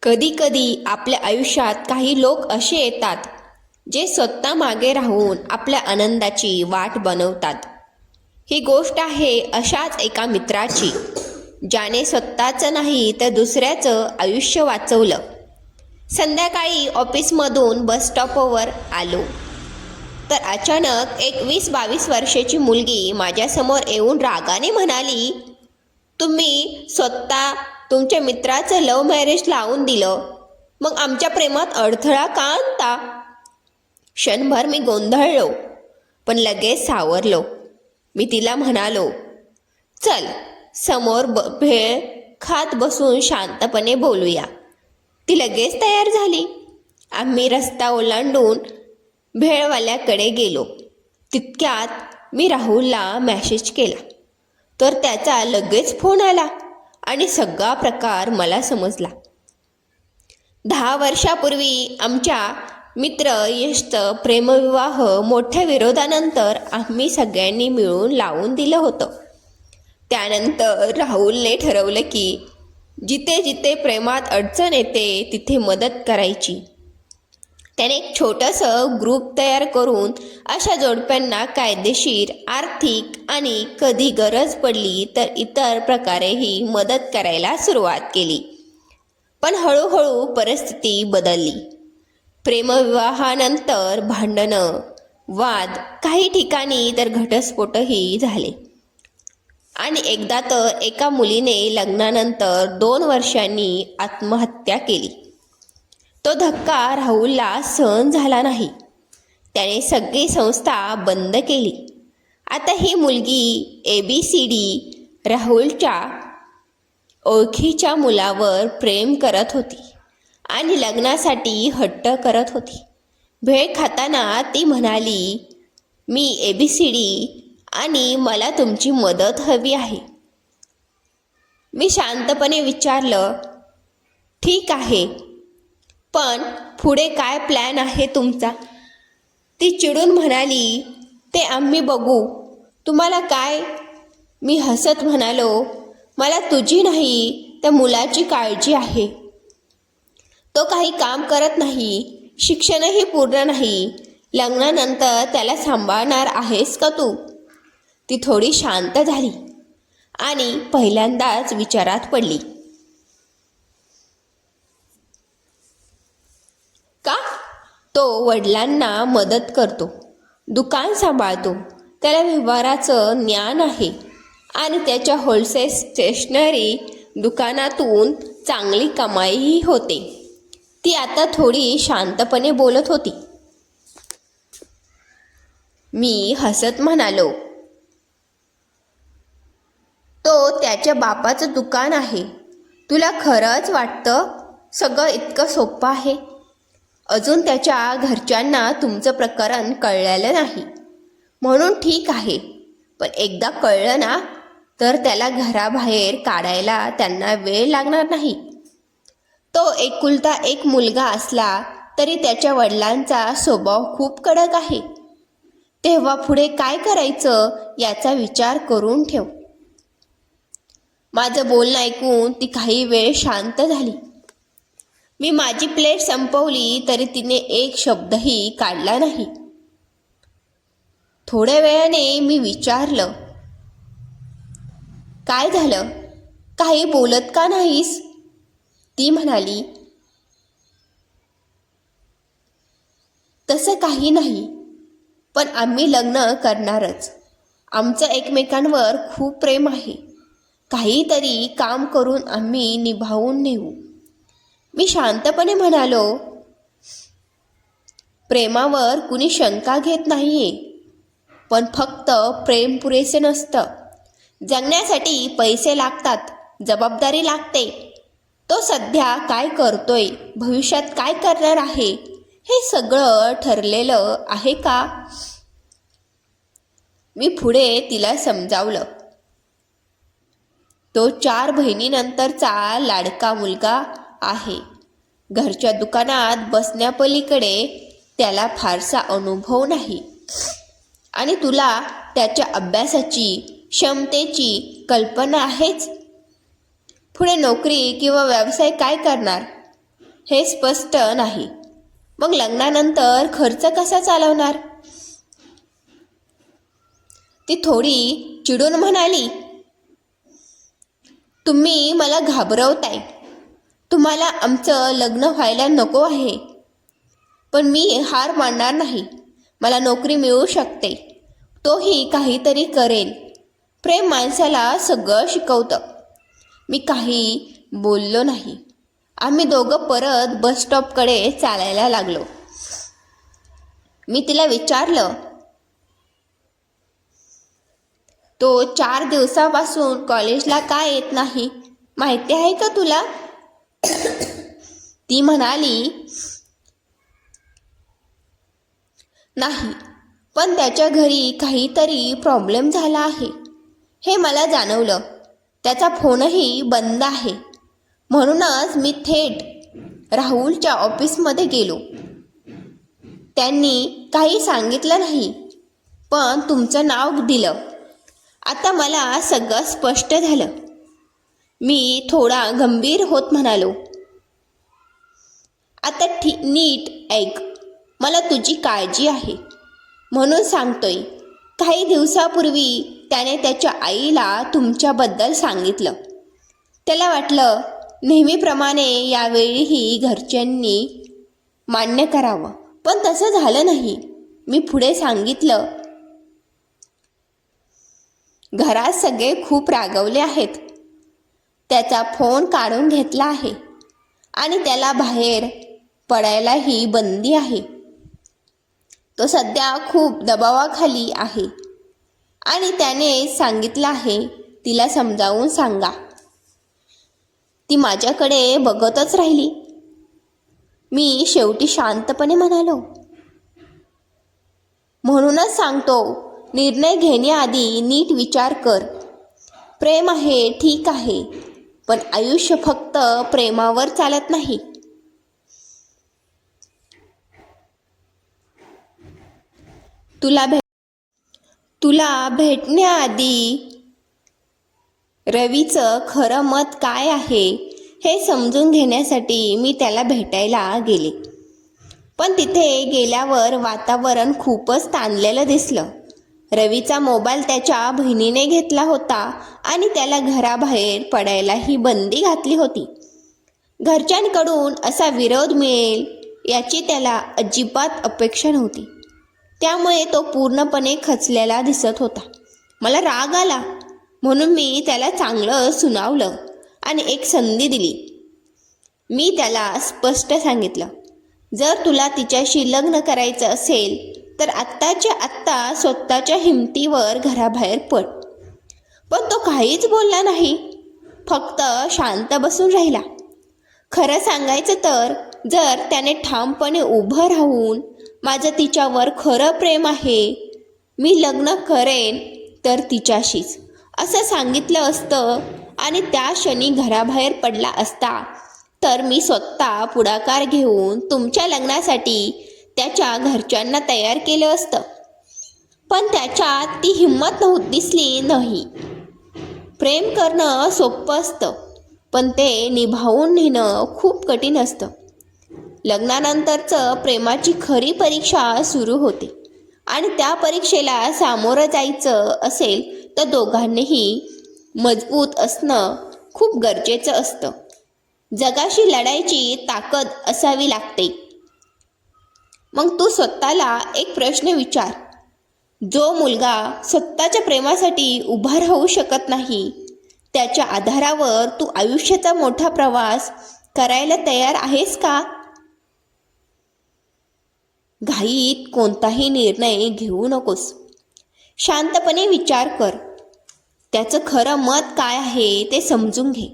कधीकधी आपल्या आयुष्यात काही लोक असे येतात जे स्वतः मागे राहून आपल्या आनंदाची वाट बनवतात. ही गोष्ट आहे अशाच एका मित्राची, ज्याने स्वतःचं नाही तर दुसऱ्याचं आयुष्य वाचवलं. संध्याकाळी ऑफिसमधून बस स्टॉपवर आलो तर अचानक एक 20-22 वर्षाची मुलगी माझ्यासमोर येऊन रागाने म्हणाली, तुम्ही स्वतः तुमच्या मित्राचं लव्ह मॅरेज लावून दिलं, मग आमच्या प्रेमात अडथळा का आणता? क्षणभर मी गोंधळलो, पण लगेच सावरलो. मी तिला म्हणालो, चल समोर भेळ खात बसून शांतपणे बोलूया. ती लगेच तयार झाली. आम्ही रस्ता ओलांडून भेळवाल्याकडे गेलो. तितक्यात मी राहुलला मेसेज केला तर त्याचा लगेच फोन आला आणि सगळा प्रकार मला समजला. 10 वर्षापूर्वी आमच्या मित्र यशचं प्रेमविवाह मोठ्या विरोधानंतर आम्ही सगळ्यांनी मिळून लावून दिलं होतं. त्यानंतर राहुलने ठरवलं की जिथे जिथे प्रेमात अडचण येते तिथे मदत करायची. त्याने एक छोटंसं ग्रुप तयार करून अशा जोडप्यांना कायदेशीर, आर्थिक आणि कधी गरज पडली तर इतर प्रकारेही मदत करायला सुरुवात केली. पण हळूहळू परिस्थिती बदलली. प्रेमविवाहानंतर भांडणं, वाद, काही ठिकाणी तर घटस्फोटही झाले. आणि एकदा तर एका मुलीने लग्नानंतर 2 वर्षांनी आत्महत्या केली. तो धक्का राहुलला सहन झाला नाही. त्याने सगळी संस्था बंद केली. आता ही मुलगी ABCD राहुलच्या ओळखीच्या मुलावर प्रेम करत होती आणि लग्नासाठी हट्ट करत होती. भेळ खाताना ती म्हणाली, मी ABCD आणि मला तुमची मदत हवी आहे. मी शांतपणे विचारलं, ठीक आहे, पण पुढे काय प्लॅन आहे तुमचा? ती चिडून म्हणाली, ते आम्ही बघू, तुम्हाला काय? मी हसत म्हणालो, मला तुझी नाही त्या मुलाची काळजी आहे. तो काही काम करत नाही, शिक्षणही पूर्ण नाही. लग्नानंतर त्याला सांभाळणार आहेस का तू? ती थोडी शांत झाली आणि पहिल्यांदाच विचारात पडली. का? तो वडिलांना मदत करतो, दुकान सांभाळतो, त्याला व्यवहाराचं ज्ञान आहे आणि त्याच्या होलसेल स्टेशनरी दुकानातून चांगली कमाईही होते. ती आता थोडी शांतपणे बोलत होती. मी हसत म्हणालो, तो त्याच्या बापाचं दुकान आहे. तुला खरंच वाटतं सगळं इतकं सोपं आहे? अजून त्याच्या घरच्यांना तुमचं प्रकरण कळलेलं नाही म्हणून ठीक आहे, पण एकदा कळलं ना तर त्याला घराबाहेर काढायला त्यांना वेळ लागणार नाही. तो एकुलता एक मुलगा असला तरी त्याच्या वडिलांचा स्वभाव खूप कडक आहे. तेव्हा पुढे काय करायचं याचा विचार करून ठेव. माझं बोलणं ऐकून ती काही वेळ शांत झाली. मी माझी प्लेट संपवली तरी तिने एक शब्दही काढला नाही. थोड्या वेळाने मी विचारलं, काय झालं? काही बोलत का नाहीस? ती म्हणाली, तसं काही नाही, पण आम्ही लग्न करणारच. आमचं एकमेकांवर खूप प्रेम आहे. काहीतरी काम करून आम्ही निभावून नेऊ. मी शांतपणे म्हणालो, प्रेमावर कुणी शंका घेत नाहीये, पण फक्त प्रेम पुरेसे नसतं. जगण्यासाठी पैसे लागतात, जबाबदारी लागते. तो सध्या काय करतोय, भविष्यात काय करणार आहे, हे सगळं ठरलेलं आहे का? मी पुढे तिला समजावलं, तो 4 बहिणीनंतरचा लाडका मुलगा आहे. घरच्या दुकानात बसण्यापलीकडे त्याला फारसा अनुभव नाही आणि तुला त्याच्या अभ्यासाची, क्षमतेची कल्पना आहेच. पुढे नोकरी किंवा व्यवसाय काय करणार? हे स्पष्ट नाही. मग लग्नानंतर खर्च कसा चालवणार? ती थोडी चिडून म्हणाली, तुम्ही मला घाबरवताय. तुम्हाला आमचं लग्न व्हायला नको आहे, पण मी हार मानणार नाही. मला नोकरी मिळू शकते, तोही काहीतरी करेल. प्रेम माणसाला सगळं शिकवतं. मी काही बोललो नाही. आम्ही दोघं परत बस स्टॉपकडे चालायला लागलो. मी तिला विचारलं, तो 4 दिवसापासून कॉलेजला का येत नाही, माहिती आहे का तुला? ती म्हणाली, नाही, पण त्याच्या घरी काहीतरी प्रॉब्लेम झाला आहे हे मला जाणवलं. त्याचा फोनही बंद आहे. म्हणूनच मी थेट राहुलच्या ऑफिसमध्ये गेलो. त्यांनी काही सांगितलं नाही, पण तुमचं नाव दिलं. आता मला सगळं स्पष्ट झालं. मी थोडा गंभीर होत म्हणालो, आता नीट ऐक. मला तुझी काळजी आहे म्हणून सांगतोय. काही दिवसापूर्वी त्याने त्याच्या आईला तुमच्याबद्दल सांगितलं. त्याला वाटलं नेहमीप्रमाणे यावेळीही घरच्यांनी मान्य करावं, पण तसं झालं नाही. मी पुढे सांगितलं, घरात सगळे खूप रागवले आहेत. त्याचा फोन काढून घेतला आहे आणि त्याला बाहेर पडायलाही बंदी आहे. तो सध्या खूप दबावाखाली आहे आणि त्याने सांगितलं आहे तिला समजावून सांगा. ती माझ्याकडे बघतच राहिली. मी शेवटी शांतपणे म्हणालो, म्हणूनच सांगतो, निर्णय घेण्याआधी नीट विचार कर. प्रेम आहे ठीक आहे, पण आयुष्य फक्त प्रेमावर चालत नाही. तुला भेटण्याआधी रवीचं खरं मत काय आहे हे समजून घेण्यासाठी मी त्याला भेटायला गेले. पण तिथे गेल्यावर वातावरण खूपच ताणलेलं दिसलं. रवीचा मोबाईल त्याच्या बहिणीने घेतला होता आणि त्याला घराबाहेर पडायलाही बंदी घातली होती. घरच्यांकडून असा विरोध मिळेल याची त्याला अजिबात अपेक्षा नव्हती. त्यामुळे तो पूर्णपणे खचलेला दिसत होता. मला राग आला म्हणून मी त्याला चांगलं सुनावलं आणि एक संधी दिली. मी त्याला स्पष्ट सांगितलं, जर तुला तिच्याशी लग्न करायचं असेल तर आत्ताच्या आत्ता स्वतःच्या हिमतीवर घराबाहेर पड. पण तो काहीच बोलला नाही, फक्त शांत बसून राहिला. खरं सांगायचं तर जर त्याने ठामपणे उभं राहून माझं तिच्यावर खरं प्रेम आहे, मी लग्न करेन तर तिच्याशीच असं सांगितलं असतं आणि त्या क्षणी घराबाहेर पडला असता, तर मी स्वतः पुढाकार घेऊन तुमच्या लग्नासाठी त्याच्या घरच्यांना तयार केलं असतं. पण त्याच्यात ती हिंमत दिसली नाही. प्रेम करणं सोपं असतं, पण ते निभावून नेणं खूप कठीण असतं. लग्नानंतरचं प्रेमाची खरी परीक्षा सुरू होते आणि त्या परीक्षेला सामोरं जायचं असेल तर दोघांनीही मजबूत असणं खूप गरजेचं असतं. जगाशी लढायची ताकद असावी लागते. मग तू स्वतःला एक प्रश्न विचार, जो मुलगा स्वतःच्या प्रेमासाठी उभा राहू शकत नाही, त्याच्या आधारावर तू आयुष्याचा मोठा प्रवास करायला तयार आहेस का? घाईत कोणताही निर्णय घेऊ नकोस. शांतपणे विचार कर. त्याचं खरं मत काय आहे ते समजून घे.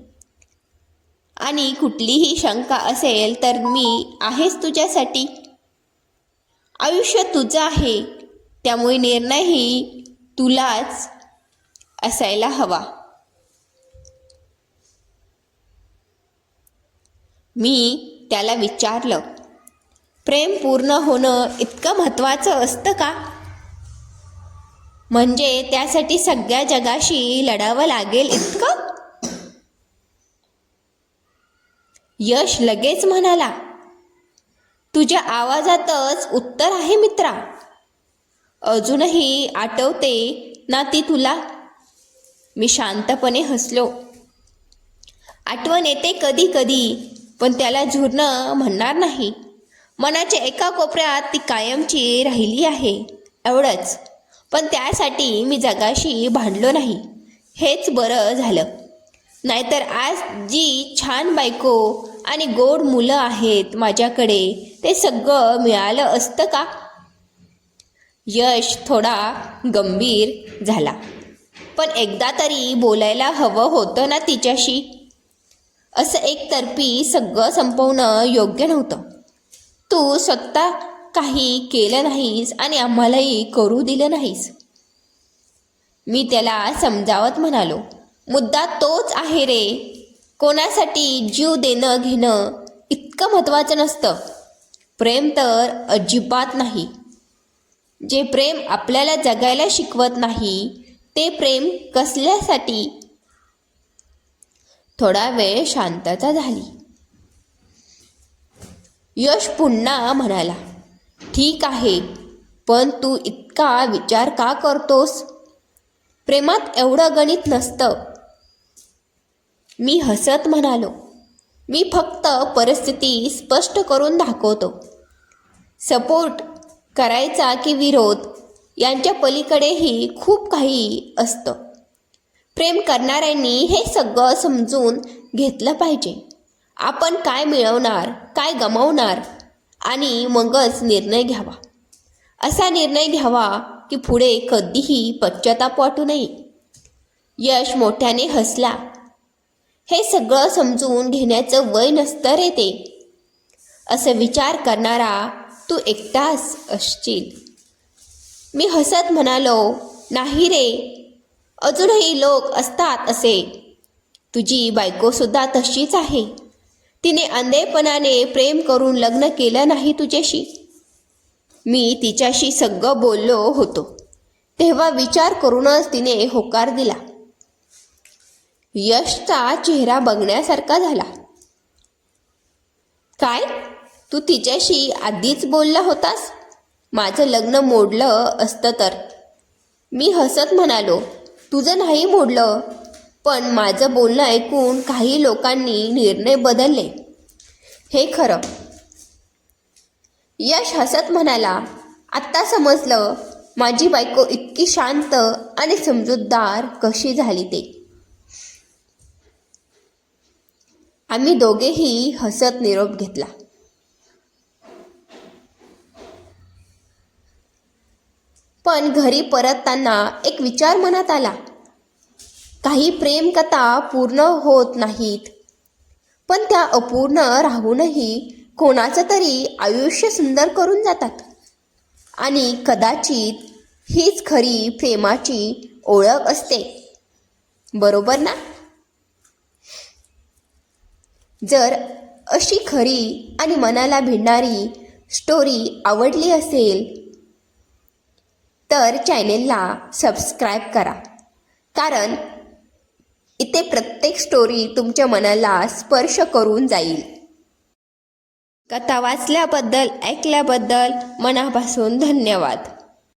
आणि कुठलीही शंका असेल तर मी आहेच तुझ्यासाठी. आयुष्य तुझं आहे, त्यामुळे निर्णयही तुलाच असायला हवा. मी त्याला विचारलं, प्रेम पूर्ण होणं इतकं महत्त्वाचं असतं का? म्हणजे त्यासाठी सगळ्या जगाशी लढावं लागेल इतकं? यश लगेच म्हणाला, तुझ्या आवाजातच उत्तर आहे मित्रा. अजूनही आठवते ना ती तुला? मी शांतपणे हसलो. आठवण येते कधी कधी, पण त्याला झुरणं म्हणणार नाही. मनाच्या एका कोपऱ्यात ती कायमची राहिली आहे, एवढंच. पण त्यासाठी मी जगाशी भांडलो नाही. हेच बरं झालं. नाहीतर आज जी छान बायको आणि गोड मुलं आहेत माझ्याकडे, ते सगळं मिळालं असतं का? यश थोडा गंभीर झाला. पण एकदा तरी बोलायला हवं होतं ना तिच्याशी. असं एकतर्फी सगळं संपवणं योग्य नव्हतं. तू स्वतः काही केलं नाहीस आणि आम्हालाही करू दिलं नाहीस. मी त्याला समजावत म्हणालो, मुद्दा तोच आहे रे. कोणासाठी जीव देणं घेणं इतकं महत्त्वाचं नसतं. प्रेम तर अजिबात नाही. जे प्रेम आपल्याला जगायला शिकवत नाही, ते प्रेम कसल्यासाठी? थोडा वेळ शांतता झाली. यश पुन्हा म्हणाला, ठीक आहे, पण तू इतका विचार का करतोस? प्रेमात एवढं गणित नसतं. मी हसत म्हणालो, मी फक्त परिस्थिती स्पष्ट करून दाखवतो. सपोर्ट करायचा की विरोध यांच्या पलीकडेही खूप काही असतं. प्रेम करणाऱ्यांनी हे सगळं समजून घेतलं पाहिजे. आपण काय मिळवणार, काय गमावणार, आणि मगच निर्णय घ्यावा. असा निर्णय घ्यावा की पुढे कधीही पश्चाताप वाटू नये. यश मोठ्याने हसला. हे सगळं समजून घेण्याचं वय नसतं रे ते. असं विचार करणारा तू एकटाच असशील. मी हसत म्हणालो, नाही रे, अजूनही लोक असतात असे. तुझी बायकोसुद्धा तशीच आहे. तिने अंधेपणाने प्रेम करून लग्न केलं नाही तुझ्याशी. मी तिच्याशी सगळं बोललो होतो तेव्हा विचार करूनच तिने होकार दिला. यशचा चेहरा बघण्यासारखा झाला. काय, तू तिच्याशी आधीच बोलला होतास? माझं लग्न मोडलं असतं तर? मी हसत म्हणालो, तुझं नाही मोडलं, पण माझं बोलणं ऐकून काही लोकांनी निर्णय बदलले, हे खरं. यश हसत म्हणाला, आत्ता समजलं माझी बायको इतकी शांत आणि समजूतदार कशी झाली ते. आम्ही दोघेही हसत निरोप घेतला. पण घरी परतताना एक विचार मनात आला. काही प्रेमकथा पूर्ण होत नाहीत, पण त्या अपूर्ण राहूनही कोणाचं तरी आयुष्य सुंदर करून जातात. आणि कदाचित हीच खरी प्रेमाची ओळख असते, बरोबर ना? जर अशी खरी आणि मनाला भिडणारी स्टोरी आवडली असेल तर चॅनेलला सबस्क्राईब करा, कारण इथे प्रत्येक स्टोरी तुमच्या मनाला स्पर्श करून जाईल. कथा वाचल्याबद्दल, ऐकल्याबद्दल मनापासून धन्यवाद.